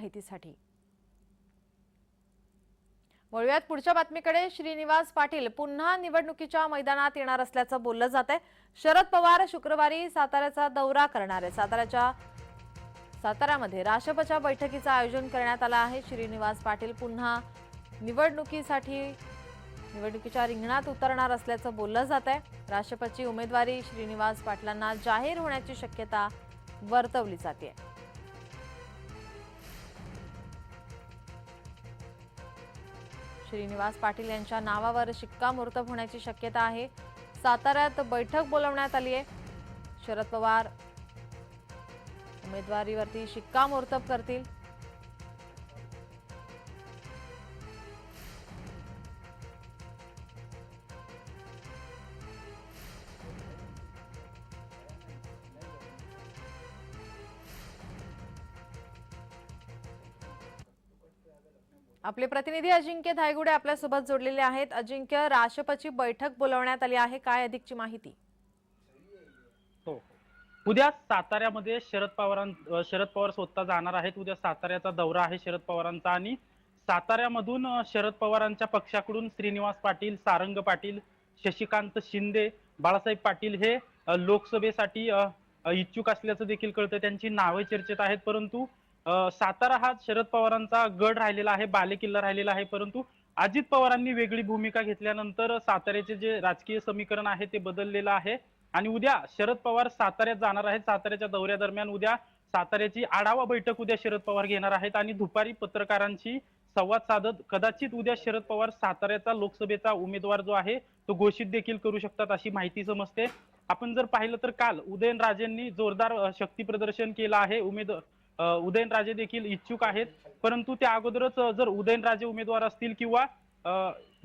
माहितीसाठी। वळूयात पुढच्या बातमीकडे। श्रीनिवास पाटील पुन्हा निवडणुकीच्या मैदानात येणार असल्याचं बोललं जातंय। शरद पवार शुक्रवारी साताऱ्याचा दौरा करणार आहे। साताऱ्यामध्ये राष्ट्रपच्या बैठकीचं आयोजन करण्यात आलं आहे। श्रीनिवास पाटील पुन्हा निवडणुकीच्या रिंगणात उतरणार असल्याचं बोललं जातंय। राष्ट्रपची उमेदवारी श्रीनिवास पाटलांना जाहीर होण्याची शक्यता वर्तवली जाते। श्रीनिवास पाटील यांच्या नावावर शिक्कामोर्तब होण्याची शक्यता आहे। साताऱ्यात बैठक बोलावण्यात आली आहे। शरद पवार उमेदवारीवरती शिक्कामोर्तब करतील। आपले प्रतिनिधी अजिंक्य धायगुडे आपल्यासोबत जोडलेले आहेत। अजिंक्य, राष्ट्रपची बैठक बोलावण्यात आली आहे, काय अधिकची माहिती? हो, उद्या साताऱ्यामध्ये शरद पवार स्वतः जाणार आहेत। उद्या साताऱ्याचा दौरा आहे शरद पवारांचा आणि साताऱ्यामधून शरद पवारांच्या पक्षाकडून श्रीनिवास पाटील, सारंग पाटील, शशिकांत शिंदे, बाळासाहेब पाटील हे लोकसभेसाठी इच्छुक असल्याचं देखील कळतं। त्यांची नावे चर्चेत आहेत, परंतु सातारा हा शरद पवारांचा गड राहिलेला आहे, बालेकिल्ला राहिलेला आहे। परंतु अजित पवारांनी वेगळी भूमिका घेतल्यानंतर साताऱ्याचे जे राजकीय समीकरण आहे ते बदललेलं आहे आणि उद्या शरद पवार साताऱ्यात जाणार आहेत। साताऱ्याच्या दौऱ्यादरम्यान उद्या साताऱ्याची आढावा बैठक उद्या शरद पवार घेणार आहेत आणि दुपारी पत्रकारांशी संवाद साधत कदाचित उद्या शरद पवार साताऱ्याचा लोकसभेचा उमेदवार जो आहे तो घोषित देखील करू शकतात अशी माहिती समजते। आपण जर पाहिलं तर काल उदयनराजेंनी जोरदार शक्ती प्रदर्शन केलं आहे। उदयनराजे देखील इच्छुक आहेत, परंतु त्या अगोदरच जर उदयनराजे उमेदवार असतील किंवा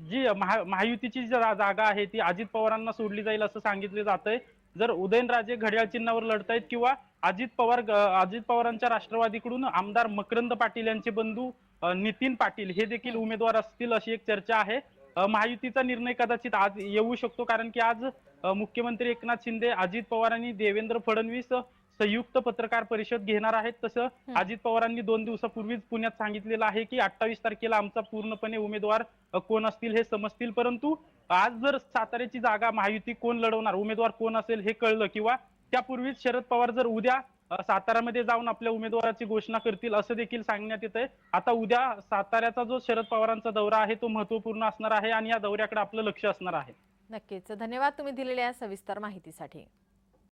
जी महायुतीची जागा आहे ती अजित पवारांना सोडली जाईल असं सांगितलं जातंय। जर उदयनराजे घड्याळ चिन्हावर लढतायत किंवा अजित पवारांच्या राष्ट्रवादीकडून आमदार मकरंद पाटील यांचे बंधू नितीन पाटील हे देखील उमेदवार असतील अशी एक चर्चा आहे। महायुतीचा निर्णय कदाचित आज येऊ शकतो, कारण की आज मुख्यमंत्री एकनाथ शिंदे, अजित पवार आणि देवेंद्र फडणवीस संयुक्त पत्रकार परिषद घेणार आहेत। तसं अजित पवारांनी 2 दिवसापूर्वीच पुण्यात सांगितलेलं आहे की 28 तारखेला आमचा पूर्णपणे उमेदवार कोण असतील हे समजतील। परंतु आज जर साताऱ्याची जागा महायुती कोण लढवणार, उमेदवार कोण असेल हे कळलं किंवा त्यापूर्वीच शरद पवार जर उद्या साताऱ्यामध्ये जाऊन आपल्या उमेदवाराची घोषणा करतील असं देखील सांगण्यात येतंय। आता उद्या साताऱ्याचा जो शरद पवारांचा दौरा आहे तो महत्त्वपूर्ण असणार आहे आणि या दौऱ्याकडे आपलं लक्ष असणार आहे। नक्कीच, धन्यवाद तुम्ही दिलेल्या सविस्तर माहितीसाठी।